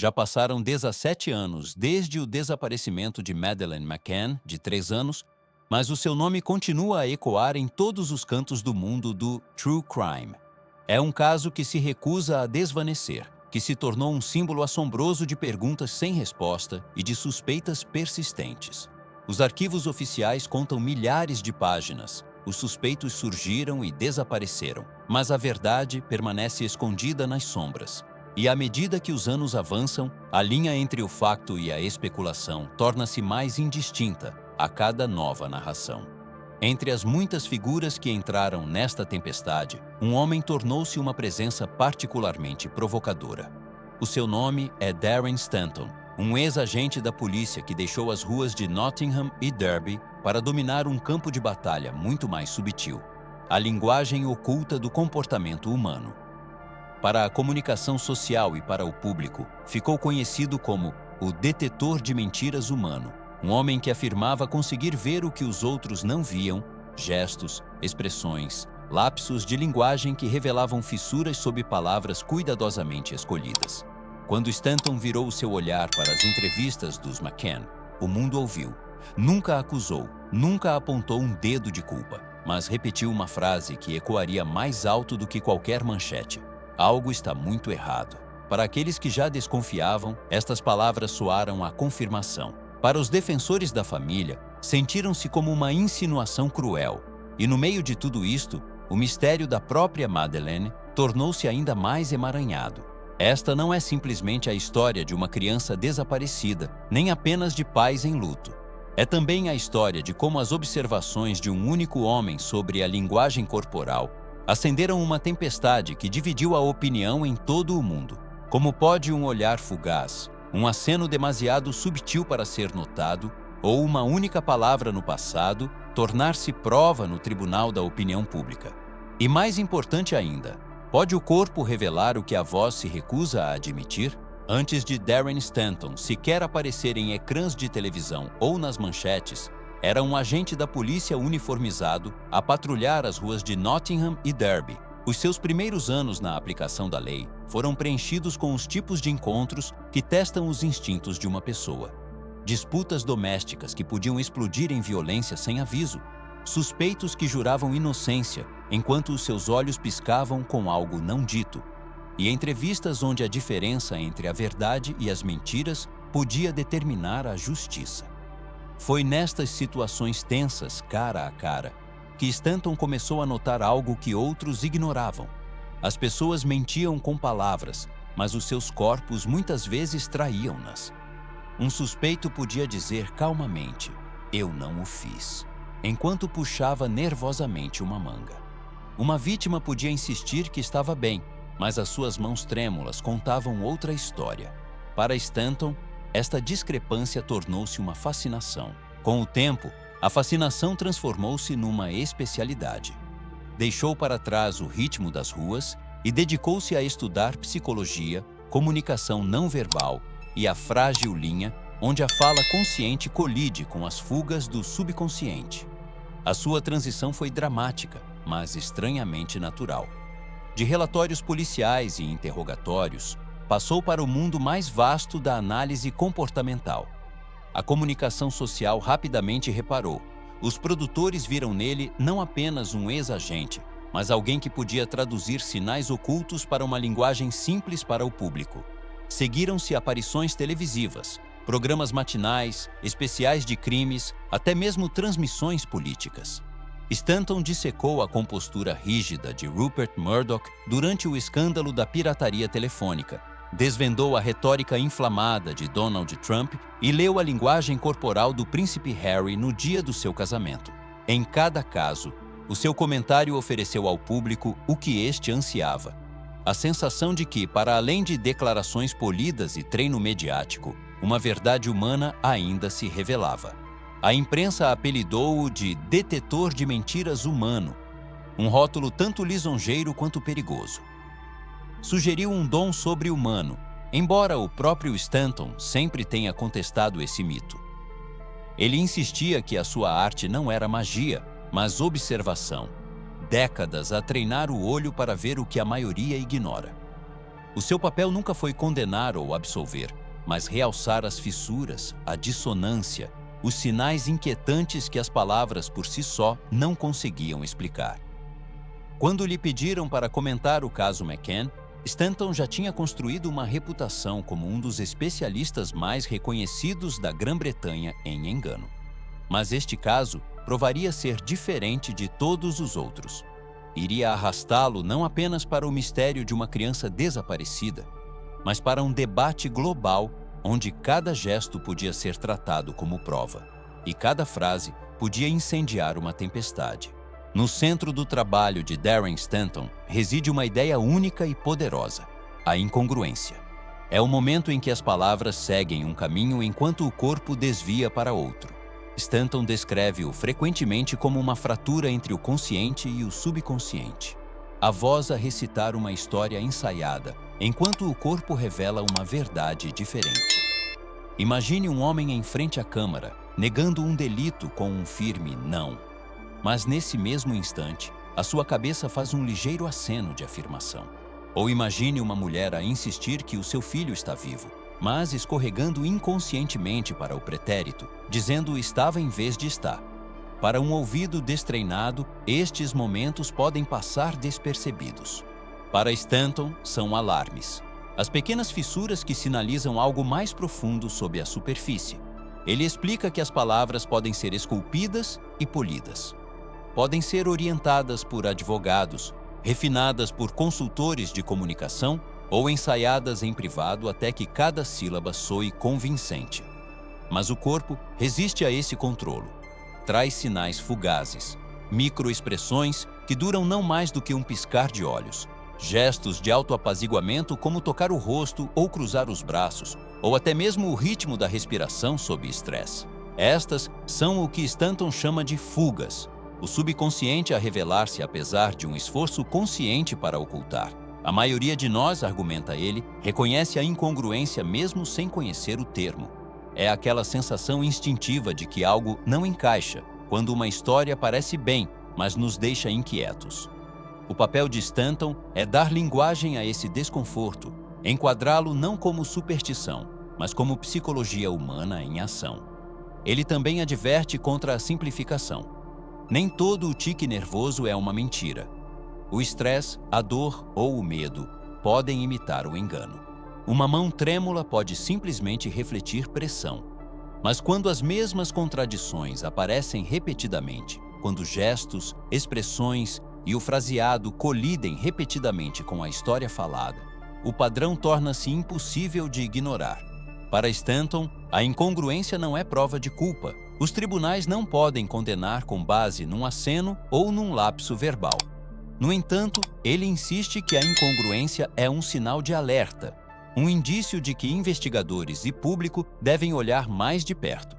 Já passaram 17 anos desde o desaparecimento de Madeleine McCann, de 3 anos, mas o seu nome continua a ecoar em todos os cantos do mundo do true crime. É um caso que se recusa a desvanecer, que se tornou um símbolo assombroso de perguntas sem resposta e de suspeitas persistentes. Os arquivos oficiais contam milhares de páginas. Os suspeitos surgiram e desapareceram, mas a verdade permanece escondida nas sombras. E à medida que os anos avançam, a linha entre o facto e a especulação torna-se mais indistinta a cada nova narração. Entre as muitas figuras que entraram nesta tempestade, um homem tornou-se uma presença particularmente provocadora. O seu nome é Darren Stanton, um ex-agente da polícia que deixou as ruas de Nottingham e Derby para dominar um campo de batalha muito mais subtil, a linguagem oculta do comportamento humano. Para a comunicação social e para o público, ficou conhecido como o detetor de mentiras humano, um homem que afirmava conseguir ver o que os outros não viam, gestos, expressões, lapsos de linguagem que revelavam fissuras sob palavras cuidadosamente escolhidas. Quando Stanton virou o seu olhar para as entrevistas dos McCann, o mundo ouviu. Nunca acusou, nunca apontou um dedo de culpa, mas repetiu uma frase que ecoaria mais alto do que qualquer manchete. Algo está muito errado. Para aqueles que já desconfiavam, estas palavras soaram a confirmação. Para os defensores da família, sentiram-se como uma insinuação cruel. E no meio de tudo isto, o mistério da própria Madeleine tornou-se ainda mais emaranhado. Esta não é simplesmente a história de uma criança desaparecida, nem apenas de pais em luto. É também a história de como as observações de um único homem sobre a linguagem corporal acenderam uma tempestade que dividiu a opinião em todo o mundo. Como pode um olhar fugaz, um aceno demasiado subtil para ser notado, ou uma única palavra no passado, tornar-se prova no tribunal da opinião pública? E mais importante ainda, pode o corpo revelar o que a voz se recusa a admitir? Antes de Darren Stanton sequer aparecer em ecrãs de televisão ou nas manchetes, era um agente da polícia uniformizado a patrulhar as ruas de Nottingham e Derby. Os seus primeiros anos na aplicação da lei foram preenchidos com os tipos de encontros que testam os instintos de uma pessoa. Disputas domésticas que podiam explodir em violência sem aviso. Suspeitos que juravam inocência enquanto os seus olhos piscavam com algo não dito. E entrevistas onde a diferença entre a verdade e as mentiras podia determinar a justiça. Foi nestas situações tensas, cara a cara, que Stanton começou a notar algo que outros ignoravam. As pessoas mentiam com palavras, mas os seus corpos muitas vezes traíam-nas. Um suspeito podia dizer calmamente, "Eu não o fiz", enquanto puxava nervosamente uma manga. Uma vítima podia insistir que estava bem, mas as suas mãos trêmulas contavam outra história. Para Stanton, esta discrepância tornou-se uma fascinação. Com o tempo, a fascinação transformou-se numa especialidade. Deixou para trás o ritmo das ruas e dedicou-se a estudar psicologia, comunicação não verbal e a frágil linha onde a fala consciente colide com as fugas do subconsciente. A sua transição foi dramática, mas estranhamente natural. De relatórios policiais e interrogatórios, passou para o mundo mais vasto da análise comportamental. A comunicação social rapidamente reparou. Os produtores viram nele não apenas um ex-agente, mas alguém que podia traduzir sinais ocultos para uma linguagem simples para o público. Seguiram-se aparições televisivas, programas matinais, especiais de crimes, até mesmo transmissões políticas. Stanton dissecou a compostura rígida de Rupert Murdoch durante o escândalo da pirataria telefônica, desvendou a retórica inflamada de Donald Trump e leu a linguagem corporal do príncipe Harry no dia do seu casamento. Em cada caso, o seu comentário ofereceu ao público o que este ansiava: a sensação de que, para além de declarações polidas e treino mediático, uma verdade humana ainda se revelava. A imprensa apelidou-o de detetor de mentiras humano, um rótulo tanto lisonjeiro quanto perigoso. Sugeriu um dom sobre-humano, embora o próprio Stanton sempre tenha contestado esse mito. Ele insistia que a sua arte não era magia, mas observação. Décadas a treinar o olho para ver o que a maioria ignora. O seu papel nunca foi condenar ou absolver, mas realçar as fissuras, a dissonância, os sinais inquietantes que as palavras por si só não conseguiam explicar. Quando lhe pediram para comentar o caso McCann, Stanton já tinha construído uma reputação como um dos especialistas mais reconhecidos da Grã-Bretanha em engano. Mas este caso provaria ser diferente de todos os outros. Iria arrastá-lo não apenas para o mistério de uma criança desaparecida, mas para um debate global onde cada gesto podia ser tratado como prova e cada frase podia incendiar uma tempestade. No centro do trabalho de Darren Stanton reside uma ideia única e poderosa: a incongruência. É o momento em que as palavras seguem um caminho enquanto o corpo desvia para outro. Stanton descreve-o frequentemente como uma fratura entre o consciente e o subconsciente. A voz a recitar uma história ensaiada, enquanto o corpo revela uma verdade diferente. Imagine um homem em frente à câmara, negando um delito com um firme não. Mas nesse mesmo instante, a sua cabeça faz um ligeiro aceno de afirmação. Ou imagine uma mulher a insistir que o seu filho está vivo, mas escorregando inconscientemente para o pretérito, dizendo estava em vez de está. Para um ouvido destreinado, estes momentos podem passar despercebidos. Para Stanton, são alarmes. As pequenas fissuras que sinalizam algo mais profundo sob a superfície. Ele explica que as palavras podem ser esculpidas e polidas. Podem ser orientadas por advogados, refinadas por consultores de comunicação ou ensaiadas em privado até que cada sílaba soe convincente. Mas o corpo resiste a esse controlo. Traz sinais fugazes, microexpressões que duram não mais do que um piscar de olhos, gestos de autoapaziguamento como tocar o rosto ou cruzar os braços, ou até mesmo o ritmo da respiração sob estresse. Estas são o que Stanton chama de fugas, o subconsciente a revelar-se apesar de um esforço consciente para ocultar. A maioria de nós, argumenta ele, reconhece a incongruência mesmo sem conhecer o termo. É aquela sensação instintiva de que algo não encaixa, quando uma história parece bem, mas nos deixa inquietos. O papel de Stanton é dar linguagem a esse desconforto, enquadrá-lo não como superstição, mas como psicologia humana em ação. Ele também adverte contra a simplificação. Nem todo o tique nervoso é uma mentira. O estresse, a dor ou o medo podem imitar o engano. Uma mão trêmula pode simplesmente refletir pressão. Mas quando as mesmas contradições aparecem repetidamente, quando gestos, expressões e o fraseado colidem repetidamente com a história falada, o padrão torna-se impossível de ignorar. Para Stanton, a incongruência não é prova de culpa. Os tribunais não podem condenar com base num aceno ou num lapso verbal. No entanto, ele insiste que a incongruência é um sinal de alerta, um indício de que investigadores e público devem olhar mais de perto.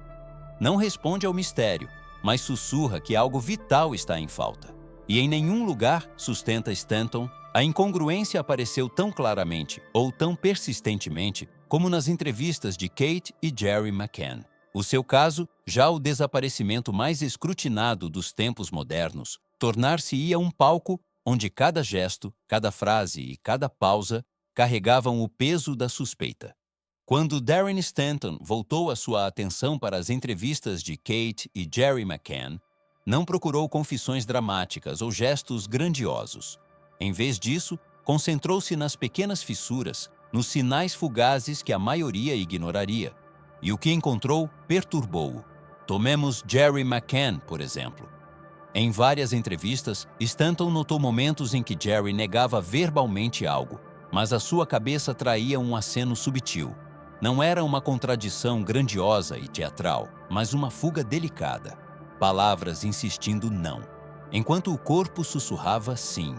Não responde ao mistério, mas sussurra que algo vital está em falta. E em nenhum lugar, sustenta Stanton, a incongruência apareceu tão claramente ou tão persistentemente como nas entrevistas de Kate e Jerry McCann. O seu caso, já o desaparecimento mais escrutinado dos tempos modernos, tornar-se-ia um palco onde cada gesto, cada frase e cada pausa carregavam o peso da suspeita. Quando Darren Stanton voltou a sua atenção para as entrevistas de Kate e Jerry McCann, não procurou confissões dramáticas ou gestos grandiosos. Em vez disso, concentrou-se nas pequenas fissuras, nos sinais fugazes que a maioria ignoraria. E o que encontrou perturbou-o. Tomemos Jerry McCann, por exemplo. Em várias entrevistas, Stanton notou momentos em que Jerry negava verbalmente algo, mas a sua cabeça traía um aceno subtil. Não era uma contradição grandiosa e teatral, mas uma fuga delicada. Palavras insistindo não, enquanto o corpo sussurrava sim.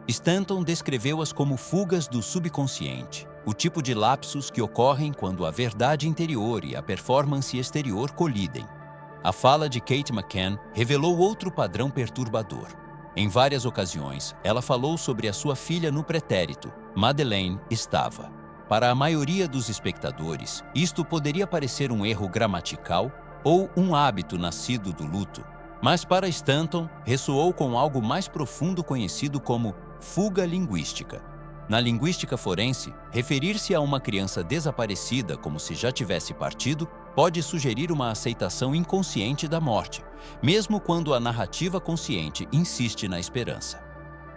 Stanton descreveu-as como fugas do subconsciente, o tipo de lapsos que ocorrem quando a verdade interior e a performance exterior colidem. A fala de Kate McCann revelou outro padrão perturbador. Em várias ocasiões, ela falou sobre a sua filha no pretérito. Madeleine estava. Para a maioria dos espectadores, isto poderia parecer um erro gramatical ou um hábito nascido do luto. Mas para Stanton, ressoou com algo mais profundo conhecido como fuga linguística. Na linguística forense, referir-se a uma criança desaparecida como se já tivesse partido pode sugerir uma aceitação inconsciente da morte, mesmo quando a narrativa consciente insiste na esperança.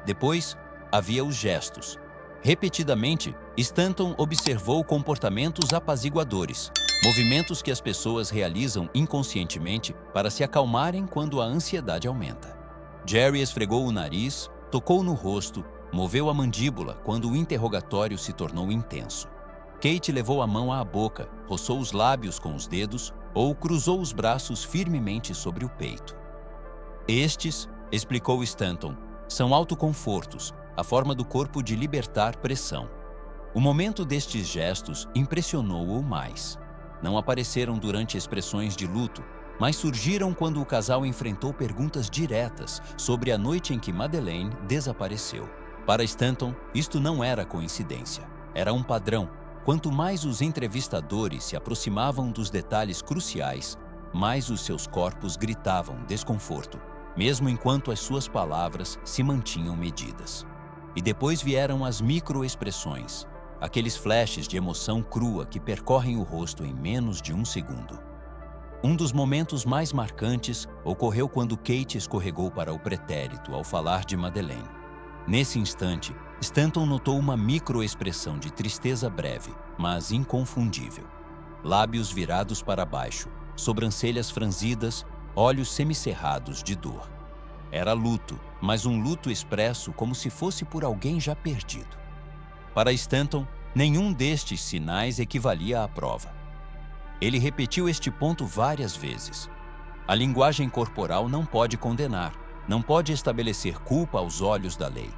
Depois, havia os gestos. Repetidamente, Stanton observou comportamentos apaziguadores, movimentos que as pessoas realizam inconscientemente para se acalmarem quando a ansiedade aumenta. Jerry esfregou o nariz, tocou no rosto, moveu a mandíbula quando o interrogatório se tornou intenso. Kate levou a mão à boca, roçou os lábios com os dedos ou cruzou os braços firmemente sobre o peito. Estes, explicou Stanton, são autoconfortos, a forma do corpo de libertar pressão. O momento destes gestos impressionou-o mais. Não apareceram durante expressões de luto, mas surgiram quando o casal enfrentou perguntas diretas sobre a noite em que Madeleine desapareceu. Para Stanton, isto não era coincidência. Era um padrão. Quanto mais os entrevistadores se aproximavam dos detalhes cruciais, mais os seus corpos gritavam desconforto, mesmo enquanto as suas palavras se mantinham medidas. E depois vieram as microexpressões, aqueles flashes de emoção crua que percorrem o rosto em menos de um segundo. Um dos momentos mais marcantes ocorreu quando Kate escorregou para o pretérito ao falar de Madeleine. Nesse instante, Stanton notou uma microexpressão de tristeza breve, mas inconfundível. Lábios virados para baixo, sobrancelhas franzidas, olhos semicerrados de dor. Era luto, mas um luto expresso como se fosse por alguém já perdido. Para Stanton, nenhum destes sinais equivalia à prova. Ele repetiu este ponto várias vezes. A linguagem corporal não pode condenar, não pode estabelecer culpa aos olhos da lei.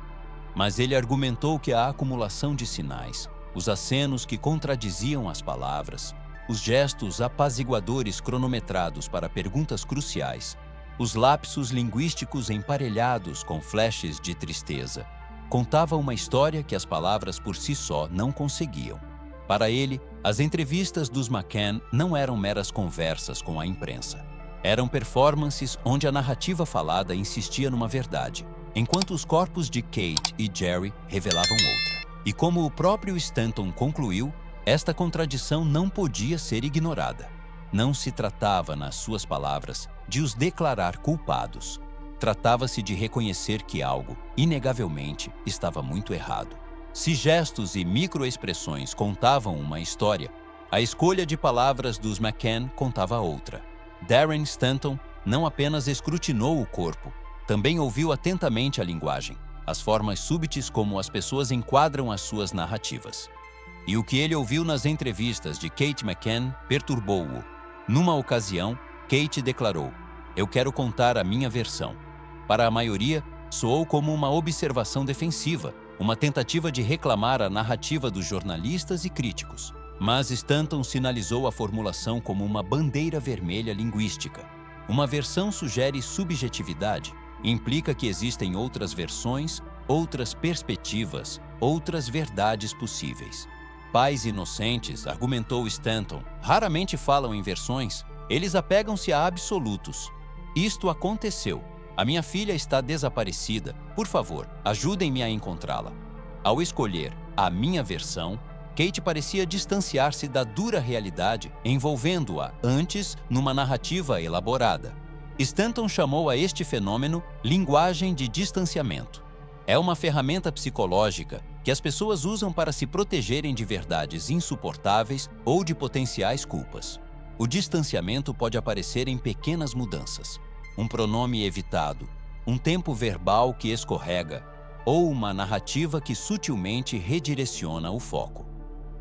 Mas ele argumentou que a acumulação de sinais, os acenos que contradiziam as palavras, os gestos apaziguadores cronometrados para perguntas cruciais, os lapsos linguísticos emparelhados com flashes de tristeza, contava uma história que as palavras por si só não conseguiam. Para ele, as entrevistas dos McCann não eram meras conversas com a imprensa. Eram performances onde a narrativa falada insistia numa verdade, enquanto os corpos de Kate e Jerry revelavam outra. E como o próprio Stanton concluiu, esta contradição não podia ser ignorada. Não se tratava, nas suas palavras, de os declarar culpados. Tratava-se de reconhecer que algo, inegavelmente, estava muito errado. Se gestos e microexpressões contavam uma história, a escolha de palavras dos McCann contava outra. Darren Stanton não apenas escrutinou o corpo, também ouviu atentamente a linguagem, as formas súbitas como as pessoas enquadram as suas narrativas. E o que ele ouviu nas entrevistas de Kate McCann perturbou-o. Numa ocasião, Kate declarou: "Eu quero contar a minha versão." Para a maioria, soou como uma observação defensiva, uma tentativa de reclamar a narrativa dos jornalistas e críticos. Mas Stanton sinalizou a formulação como uma bandeira vermelha linguística. Uma versão sugere subjetividade, implica que existem outras versões, outras perspectivas, outras verdades possíveis. Pais inocentes, argumentou Stanton, raramente falam em versões, eles apegam-se a absolutos. Isto aconteceu. A minha filha está desaparecida. Por favor, ajudem-me a encontrá-la. Ao escolher a minha versão, Kate parecia distanciar-se da dura realidade, envolvendo-a antes numa narrativa elaborada. Stanton chamou a este fenômeno linguagem de distanciamento. É uma ferramenta psicológica que as pessoas usam para se protegerem de verdades insuportáveis ou de potenciais culpas. O distanciamento pode aparecer em pequenas mudanças. Um pronome evitado, um tempo verbal que escorrega, ou uma narrativa que sutilmente redireciona o foco.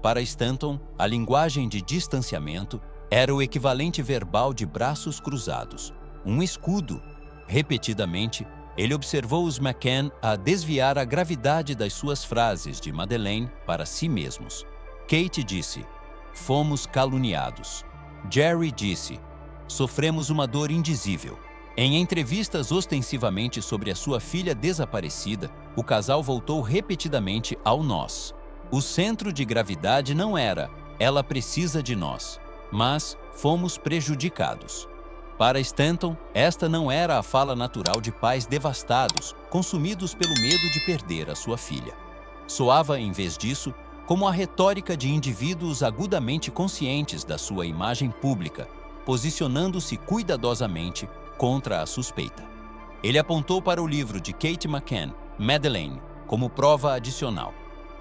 Para Stanton, a linguagem de distanciamento era o equivalente verbal de braços cruzados, um escudo. Repetidamente, ele observou os McCann a desviar a gravidade das suas frases de Madeleine para si mesmos. Kate disse: "Fomos caluniados." Jerry disse: "Sofremos uma dor indizível." Em entrevistas ostensivamente sobre a sua filha desaparecida, o casal voltou repetidamente ao nós. O centro de gravidade não era "ela precisa de nós", mas "fomos prejudicados." Para Stanton, esta não era a fala natural de pais devastados, consumidos pelo medo de perder a sua filha. Soava, em vez disso, como a retórica de indivíduos agudamente conscientes da sua imagem pública, posicionando-se cuidadosamente contra a suspeita. Ele apontou para o livro de Kate McCann, Madeleine, como prova adicional.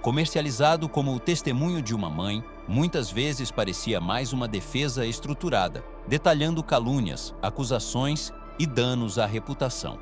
Comercializado como o testemunho de uma mãe, muitas vezes parecia mais uma defesa estruturada, detalhando calúnias, acusações e danos à reputação.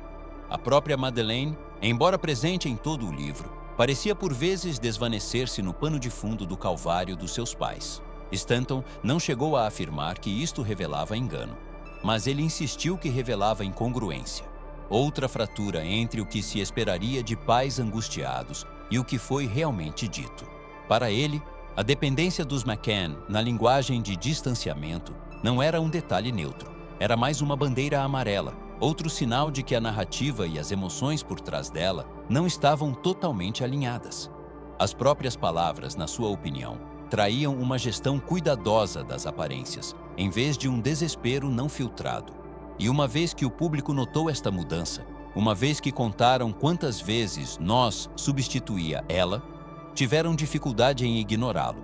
A própria Madeleine, embora presente em todo o livro, parecia por vezes desvanecer-se no pano de fundo do calvário dos seus pais. Stanton não chegou a afirmar que isto revelava engano, mas ele insistiu que revelava incongruência. Outra fratura entre o que se esperaria de pais angustiados e o que foi realmente dito. Para ele, a dependência dos McCann na linguagem de distanciamento não era um detalhe neutro, era mais uma bandeira amarela, outro sinal de que a narrativa e as emoções por trás dela não estavam totalmente alinhadas. As próprias palavras, na sua opinião, traíam uma gestão cuidadosa das aparências, em vez de um desespero não filtrado. E uma vez que o público notou esta mudança, uma vez que contaram quantas vezes nós substituía ela, tiveram dificuldade em ignorá-lo.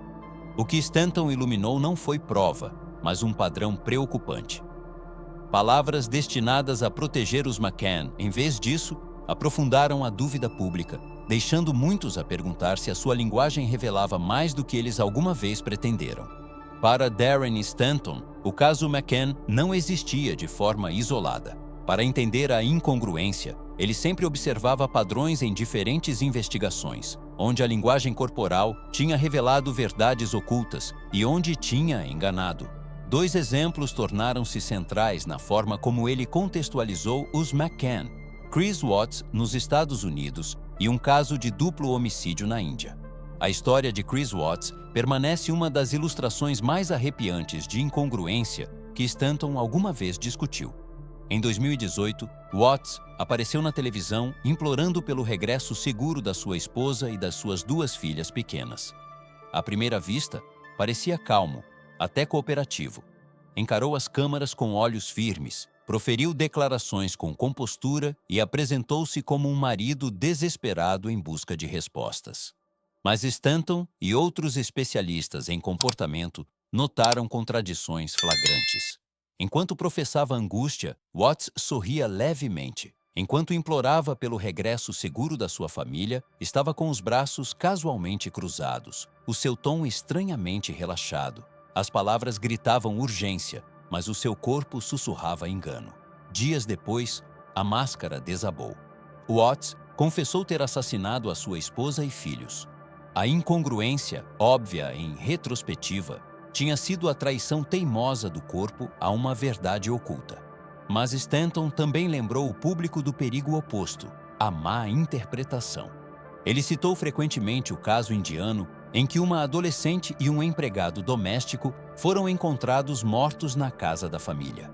O que Stanton iluminou não foi prova, mas um padrão preocupante. Palavras destinadas a proteger os McCann, em vez disso, aprofundaram a dúvida pública, deixando muitos a perguntar se a sua linguagem revelava mais do que eles alguma vez pretenderam. Para Darren Stanton, o caso McCann não existia de forma isolada. Para entender a incongruência, ele sempre observava padrões em diferentes investigações, onde a linguagem corporal tinha revelado verdades ocultas e onde tinha enganado. Dois exemplos tornaram-se centrais na forma como ele contextualizou os McCann: Chris Watts, nos Estados Unidos, e um caso de duplo homicídio na Índia. A história de Chris Watts permanece uma das ilustrações mais arrepiantes de incongruência que Stanton alguma vez discutiu. Em 2018, Watts apareceu na televisão implorando pelo regresso seguro da sua esposa e das suas 2 filhas pequenas. À primeira vista, parecia calmo, até cooperativo. Encarou as câmaras com olhos firmes, proferiu declarações com compostura e apresentou-se como um marido desesperado em busca de respostas. Mas Stanton e outros especialistas em comportamento notaram contradições flagrantes. Enquanto professava angústia, Watts sorria levemente. Enquanto implorava pelo regresso seguro da sua família, estava com os braços casualmente cruzados, o seu tom estranhamente relaxado. As palavras gritavam urgência, mas o seu corpo sussurrava engano. Dias depois, a máscara desabou. Watts confessou ter assassinado a sua esposa e filhos. A incongruência, óbvia em retrospectiva, tinha sido a traição teimosa do corpo a uma verdade oculta. Mas Stanton também lembrou o público do perigo oposto, a má interpretação. Ele citou frequentemente o caso indiano em que uma adolescente e um empregado doméstico foram encontrados mortos na casa da família.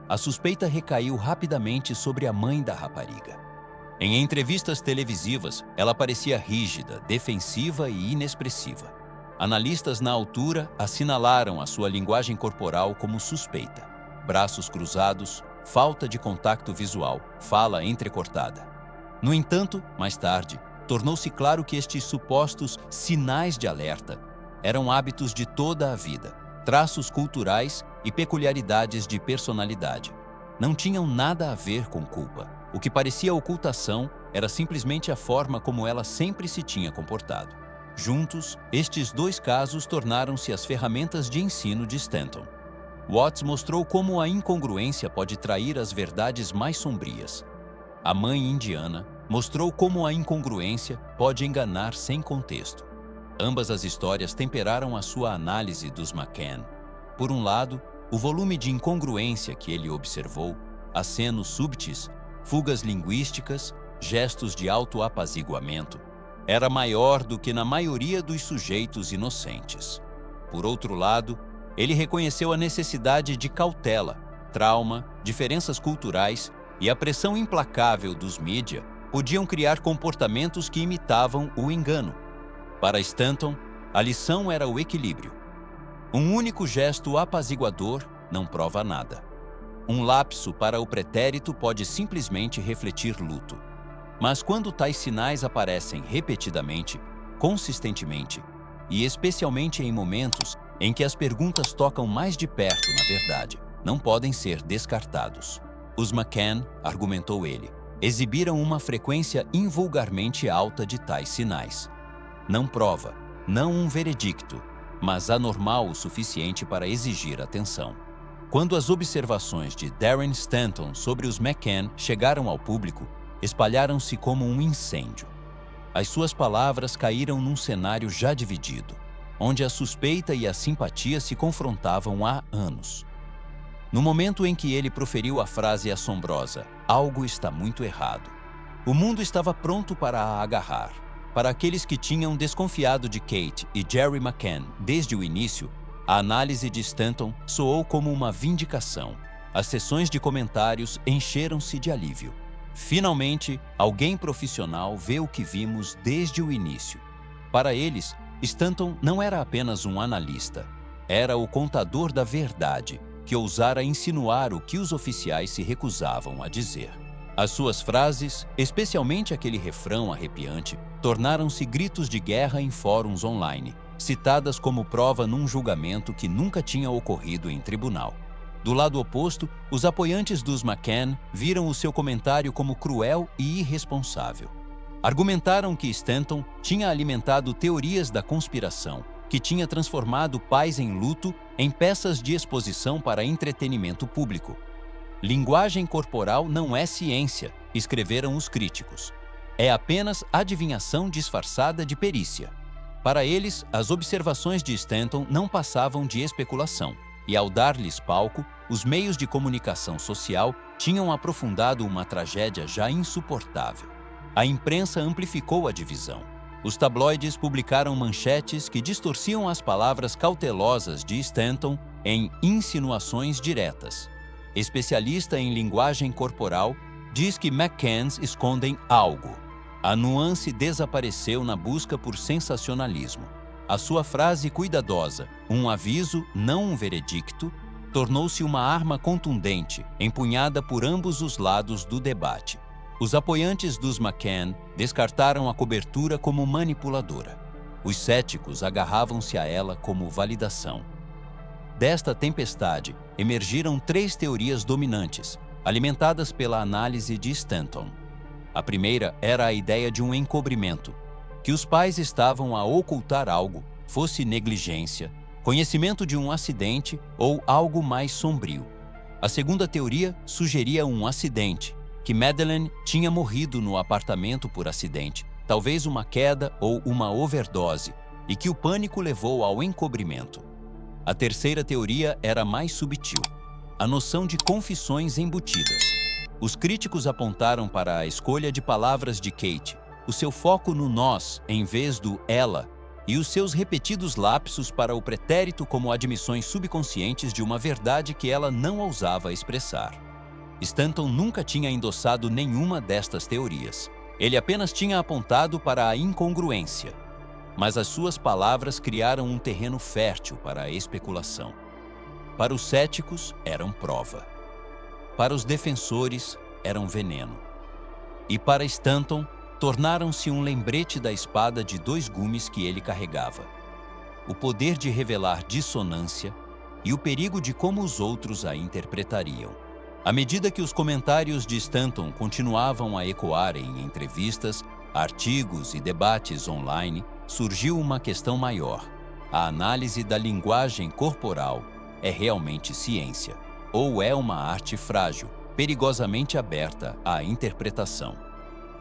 A suspeita recaiu rapidamente sobre a mãe da rapariga. Em entrevistas televisivas, ela parecia rígida, defensiva e inexpressiva. Analistas na altura assinalaram a sua linguagem corporal como suspeita. Braços cruzados, falta de contato visual, fala entrecortada. No entanto, mais tarde, tornou-se claro que estes supostos sinais de alerta eram hábitos de toda a vida, traços culturais e peculiaridades de personalidade. Não tinham nada a ver com culpa. O que parecia ocultação era simplesmente a forma como ela sempre se tinha comportado. Juntos, estes 2 casos tornaram-se as ferramentas de ensino de Stanton. Watts mostrou como a incongruência pode trair as verdades mais sombrias. A mãe indiana mostrou como a incongruência pode enganar sem contexto. Ambas as histórias temperaram a sua análise dos McCann. Por um lado, o volume de incongruência que ele observou, acenos súbitos, fugas linguísticas, gestos de autoapaziguamento, era maior do que na maioria dos sujeitos inocentes. Por outro lado, ele reconheceu a necessidade de cautela, trauma, diferenças culturais e a pressão implacável dos mídia podiam criar comportamentos que imitavam o engano. Para Stanton, a lição era o equilíbrio. Um único gesto apaziguador não prova nada. Um lapso para o pretérito pode simplesmente refletir luto. Mas quando tais sinais aparecem repetidamente, consistentemente, e especialmente em momentos em que as perguntas tocam mais de perto na verdade, não podem ser descartados. Os McCann, argumentou ele, exibiram uma frequência invulgarmente alta de tais sinais. Não prova, não um veredicto, mas anormal o suficiente para exigir atenção. Quando as observações de Darren Stanton sobre os McCann chegaram ao público, espalharam-se como um incêndio. As suas palavras caíram num cenário já dividido, onde a suspeita e a simpatia se confrontavam há anos. No momento em que ele proferiu a frase assombrosa, "Algo está muito errado", o mundo estava pronto para a agarrar. Para aqueles que tinham desconfiado de Kate e Jerry McCann desde o início, a análise de Stanton soou como uma vindicação. As sessões de comentários encheram-se de alívio. Finalmente, alguém profissional vê o que vimos desde o início. Para eles, Stanton não era apenas um analista. Era o contador da verdade, que ousara insinuar o que os oficiais se recusavam a dizer. As suas frases, especialmente aquele refrão arrepiante, tornaram-se gritos de guerra em fóruns online, citadas como prova num julgamento que nunca tinha ocorrido em tribunal. Do lado oposto, os apoiantes dos McCann viram o seu comentário como cruel e irresponsável. Argumentaram que Stanton tinha alimentado teorias da conspiração, que tinha transformado pais em luto em peças de exposição para entretenimento público. Linguagem corporal não é ciência, escreveram os críticos. É apenas adivinhação disfarçada de perícia. Para eles, as observações de Stanton não passavam de especulação, e ao dar-lhes palco, os meios de comunicação social tinham aprofundado uma tragédia já insuportável. A imprensa amplificou a divisão. Os tabloides publicaram manchetes que distorciam as palavras cautelosas de Stanton em insinuações diretas. Especialista em linguagem corporal, diz que McCanns escondem algo. A nuance desapareceu na busca por sensacionalismo. A sua frase cuidadosa, um aviso, não um veredicto, tornou-se uma arma contundente, empunhada por ambos os lados do debate. Os apoiantes dos McCann descartaram a cobertura como manipuladora. Os céticos agarravam-se a ela como validação. Desta tempestade, emergiram 3 teorias dominantes, alimentadas pela análise de Stanton. A primeira era a ideia de um encobrimento, que os pais estavam a ocultar algo, fosse negligência, conhecimento de um acidente ou algo mais sombrio. A segunda teoria sugeria um acidente, que Madeleine tinha morrido no apartamento por acidente, talvez uma queda ou uma overdose, e que o pânico levou ao encobrimento. A terceira teoria era mais subtil, a noção de confissões embutidas. Os críticos apontaram para a escolha de palavras de Kate, o seu foco no nós em vez do ela, e os seus repetidos lapsos para o pretérito como admissões subconscientes de uma verdade que ela não ousava expressar. Stanton nunca tinha endossado nenhuma destas teorias. Ele apenas tinha apontado para a incongruência. Mas as suas palavras criaram um terreno fértil para a especulação. Para os céticos, eram prova. Para os defensores, eram veneno. E para Stanton, tornaram-se um lembrete da espada de 2 gumes que ele carregava. O poder de revelar dissonância e o perigo de como os outros a interpretariam. À medida que os comentários de Stanton continuavam a ecoar em entrevistas, artigos e debates online, surgiu uma questão maior. A análise da linguagem corporal é realmente ciência? Ou é uma arte frágil, perigosamente aberta à interpretação?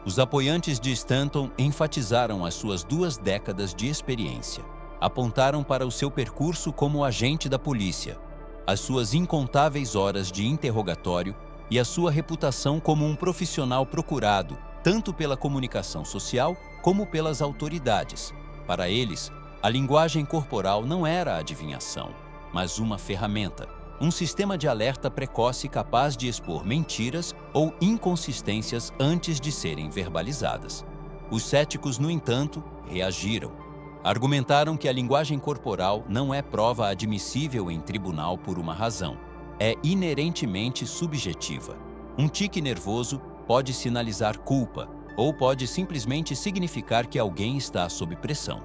Os apoiantes de Stanton enfatizaram as suas 2 décadas de experiência. Apontaram para o seu percurso como agente da polícia, as suas incontáveis horas de interrogatório e a sua reputação como um profissional procurado, tanto pela comunicação social como pelas autoridades. Para eles, a linguagem corporal não era adivinhação, mas uma ferramenta, um sistema de alerta precoce capaz de expor mentiras ou inconsistências antes de serem verbalizadas. Os céticos, no entanto, reagiram. Argumentaram que a linguagem corporal não é prova admissível em tribunal por uma razão. É inerentemente subjetiva. Um tique nervoso pode sinalizar culpa, ou pode simplesmente significar que alguém está sob pressão.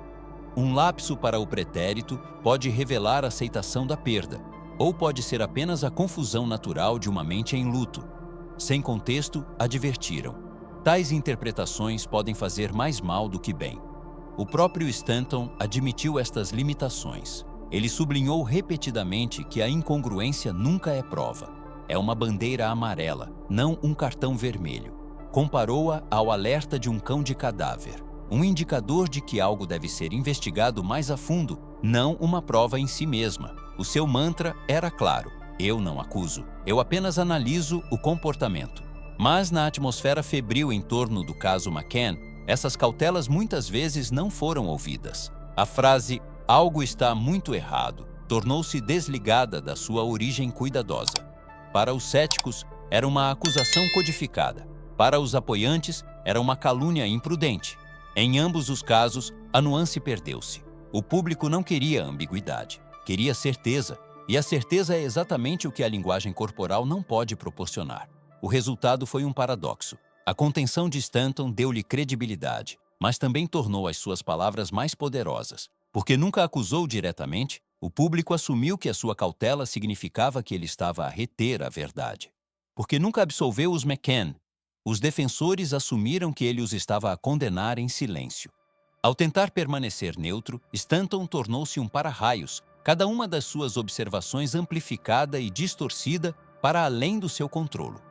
Um lapso para o pretérito pode revelar a aceitação da perda, ou pode ser apenas a confusão natural de uma mente em luto. Sem contexto, advertiram. Tais interpretações podem fazer mais mal do que bem. O próprio Stanton admitiu estas limitações. Ele sublinhou repetidamente que a incongruência nunca é prova. É uma bandeira amarela, não um cartão vermelho. Comparou-a ao alerta de um cão de cadáver, um indicador de que algo deve ser investigado mais a fundo, não uma prova em si mesma. O seu mantra era claro: eu não acuso, eu apenas analiso o comportamento. Mas na atmosfera febril em torno do caso McCann, essas cautelas muitas vezes não foram ouvidas. A frase "algo está muito errado" tornou-se desligada da sua origem cuidadosa. Para os céticos, era uma acusação codificada. Para os apoiantes, era uma calúnia imprudente. Em ambos os casos, a nuance perdeu-se. O público não queria ambiguidade, queria certeza, e a certeza é exatamente o que a linguagem corporal não pode proporcionar. O resultado foi um paradoxo. A contenção de Stanton deu-lhe credibilidade, mas também tornou as suas palavras mais poderosas. Porque nunca acusou diretamente, o público assumiu que a sua cautela significava que ele estava a reter a verdade. Porque nunca absolveu os McCann, os defensores assumiram que ele os estava a condenar em silêncio. Ao tentar permanecer neutro, Stanton tornou-se um para-raios, cada uma das suas observações amplificada e distorcida para além do seu controlo.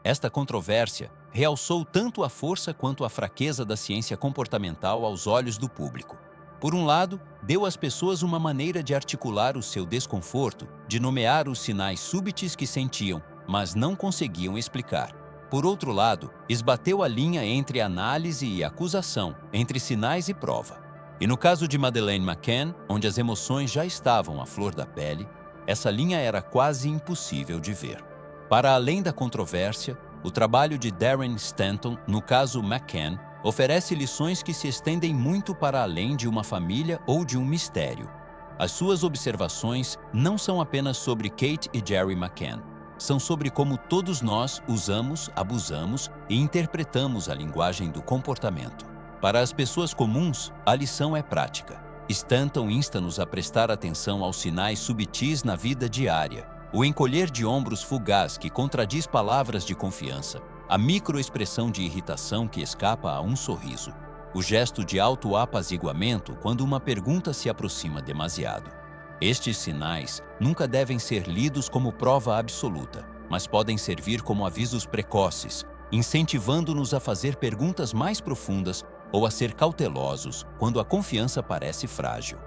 Esta controvérsia realçou tanto a força quanto a fraqueza da ciência comportamental aos olhos do público. Por um lado, deu às pessoas uma maneira de articular o seu desconforto, de nomear os sinais súbitos que sentiam, mas não conseguiam explicar. Por outro lado, esbateu a linha entre análise e acusação, entre sinais e prova. E no caso de Madeleine McCann, onde as emoções já estavam à flor da pele, essa linha era quase impossível de ver. Para além da controvérsia, o trabalho de Darren Stanton, no caso McCann, oferece lições que se estendem muito para além de uma família ou de um mistério. As suas observações não são apenas sobre Kate e Jerry McCann. São sobre como todos nós usamos, abusamos e interpretamos a linguagem do comportamento. Para as pessoas comuns, a lição é prática. Stanton insta-nos a prestar atenção aos sinais subtis na vida diária, o encolher de ombros fugaz que contradiz palavras de confiança, a microexpressão de irritação que escapa a um sorriso, o gesto de autoapaziguamento quando uma pergunta se aproxima demasiado. Estes sinais nunca devem ser lidos como prova absoluta, mas podem servir como avisos precoces, incentivando-nos a fazer perguntas mais profundas ou a ser cautelosos quando a confiança parece frágil.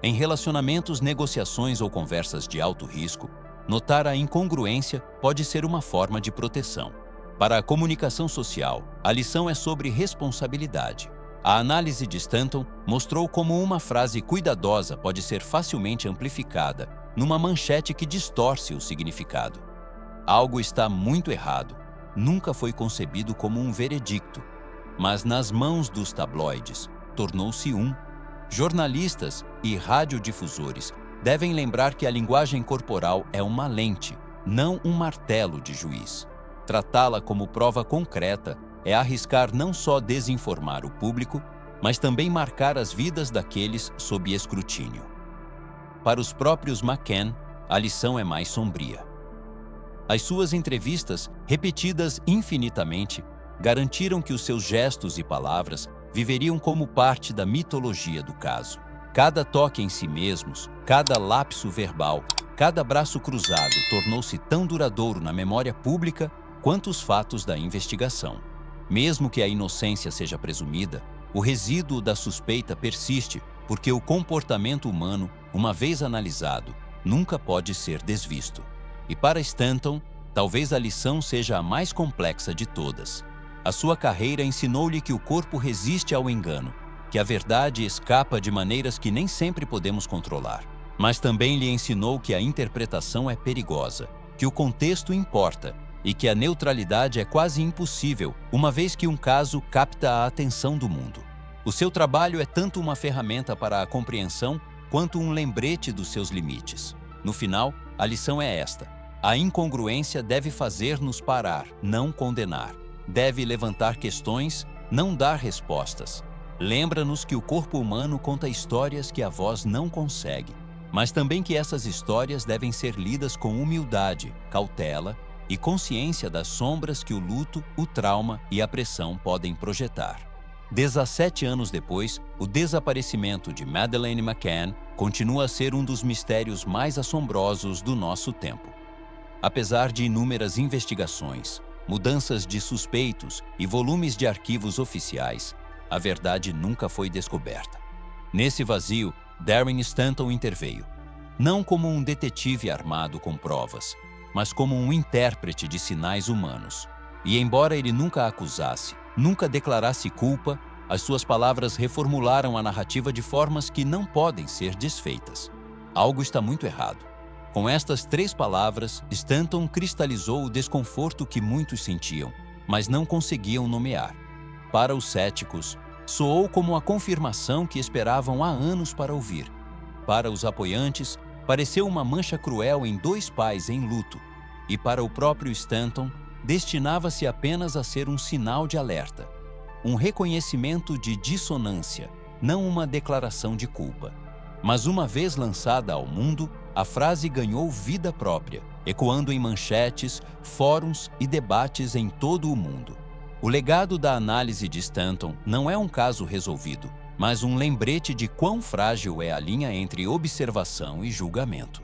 Em relacionamentos, negociações ou conversas de alto risco, notar a incongruência pode ser uma forma de proteção. Para a comunicação social, a lição é sobre responsabilidade. A análise de Stanton mostrou como uma frase cuidadosa pode ser facilmente amplificada numa manchete que distorce o significado. Algo está muito errado. Nunca foi concebido como um veredicto, mas nas mãos dos tabloides tornou-se um. Jornalistas e radiodifusores devem lembrar que a linguagem corporal é uma lente, não um martelo de juiz. Tratá-la como prova concreta é arriscar não só desinformar o público, mas também marcar as vidas daqueles sob escrutínio. Para os próprios McCann, a lição é mais sombria. As suas entrevistas, repetidas infinitamente, garantiram que os seus gestos e palavras viveriam como parte da mitologia do caso. Cada toque em si mesmos, cada lapso verbal, cada braço cruzado tornou-se tão duradouro na memória pública quanto os fatos da investigação. Mesmo que a inocência seja presumida, o resíduo da suspeita persiste, porque o comportamento humano, uma vez analisado, nunca pode ser desvisto. E para Stanton, talvez a lição seja a mais complexa de todas. A sua carreira ensinou-lhe que o corpo resiste ao engano, que a verdade escapa de maneiras que nem sempre podemos controlar. Mas também lhe ensinou que a interpretação é perigosa, que o contexto importa e que a neutralidade é quase impossível, uma vez que um caso capta a atenção do mundo. O seu trabalho é tanto uma ferramenta para a compreensão quanto um lembrete dos seus limites. No final, a lição é esta: a incongruência deve fazer-nos parar, não condenar. deve levantar questões, não dar respostas. Lembra-nos que o corpo humano conta histórias que a voz não consegue, mas também que essas histórias devem ser lidas com humildade, cautela e consciência das sombras que o luto, o trauma e a pressão podem projetar. 17 anos depois, o desaparecimento de Madeleine McCann continua a ser um dos mistérios mais assombrosos do nosso tempo. Apesar de inúmeras investigações, mudanças de suspeitos e volumes de arquivos oficiais, a verdade nunca foi descoberta. Nesse vazio, Darren Stanton interveio, não como um detetive armado com provas, mas como um intérprete de sinais humanos. E embora ele nunca acusasse, nunca declarasse culpa, as suas palavras reformularam a narrativa de formas que não podem ser desfeitas. Algo está muito errado. Com estas 3 palavras, Stanton cristalizou o desconforto que muitos sentiam, mas não conseguiam nomear. Para os céticos, soou como a confirmação que esperavam há anos para ouvir. Para os apoiantes, pareceu uma mancha cruel em 2 pais em luto. E para o próprio Stanton, destinava-se apenas a ser um sinal de alerta. Um reconhecimento de dissonância, não uma declaração de culpa. Mas uma vez lançada ao mundo, a frase ganhou vida própria, ecoando em manchetes, fóruns e debates em todo o mundo. O legado da análise de Stanton não é um caso resolvido, mas um lembrete de quão frágil é a linha entre observação e julgamento.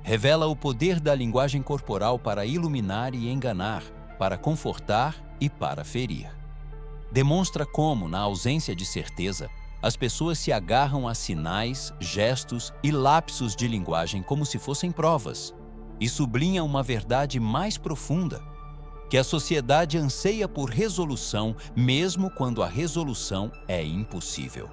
Revela o poder da linguagem corporal para iluminar e enganar, para confortar e para ferir. Demonstra como, na ausência de certeza, as pessoas se agarram a sinais, gestos e lapsos de linguagem como se fossem provas, e sublinha uma verdade mais profunda, que a sociedade anseia por resolução, mesmo quando a resolução é impossível.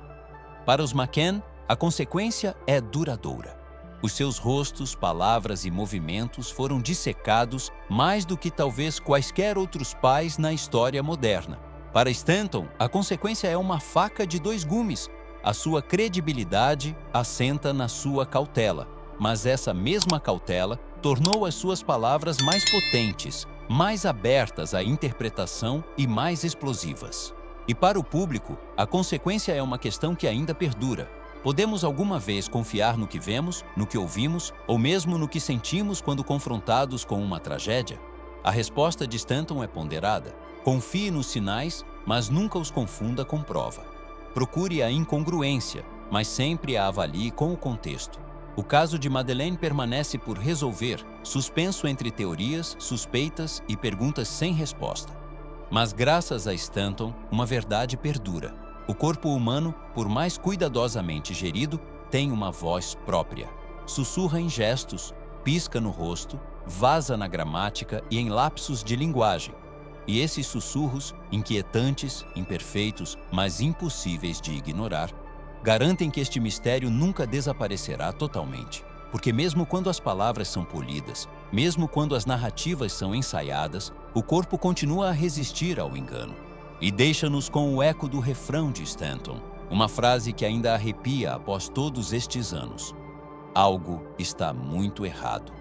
Para os McCann, a consequência é duradoura. Os seus rostos, palavras e movimentos foram dissecados mais do que talvez quaisquer outros pais na história moderna. Para Stanton, a consequência é uma faca de 2 gumes. A sua credibilidade assenta na sua cautela, mas essa mesma cautela tornou as suas palavras mais potentes, mais abertas à interpretação e mais explosivas. E para o público, a consequência é uma questão que ainda perdura. Podemos alguma vez confiar no que vemos, no que ouvimos, ou mesmo no que sentimos quando confrontados com uma tragédia? A resposta de Stanton é ponderada. Confie nos sinais, mas nunca os confunda com prova. Procure a incongruência, mas sempre a avalie com o contexto. O caso de Madeleine permanece por resolver, suspenso entre teorias, suspeitas e perguntas sem resposta. Mas graças a Stanton, uma verdade perdura. O corpo humano, por mais cuidadosamente gerido, tem uma voz própria. Sussurra em gestos, pisca no rosto, vaza na gramática e em lapsos de linguagem. E esses sussurros, inquietantes, imperfeitos, mas impossíveis de ignorar, garantem que este mistério nunca desaparecerá totalmente. Porque mesmo quando as palavras são polidas, mesmo quando as narrativas são ensaiadas, o corpo continua a resistir ao engano. E deixa-nos com o eco do refrão de Stanton, uma frase que ainda arrepia após todos estes anos. Algo está muito errado.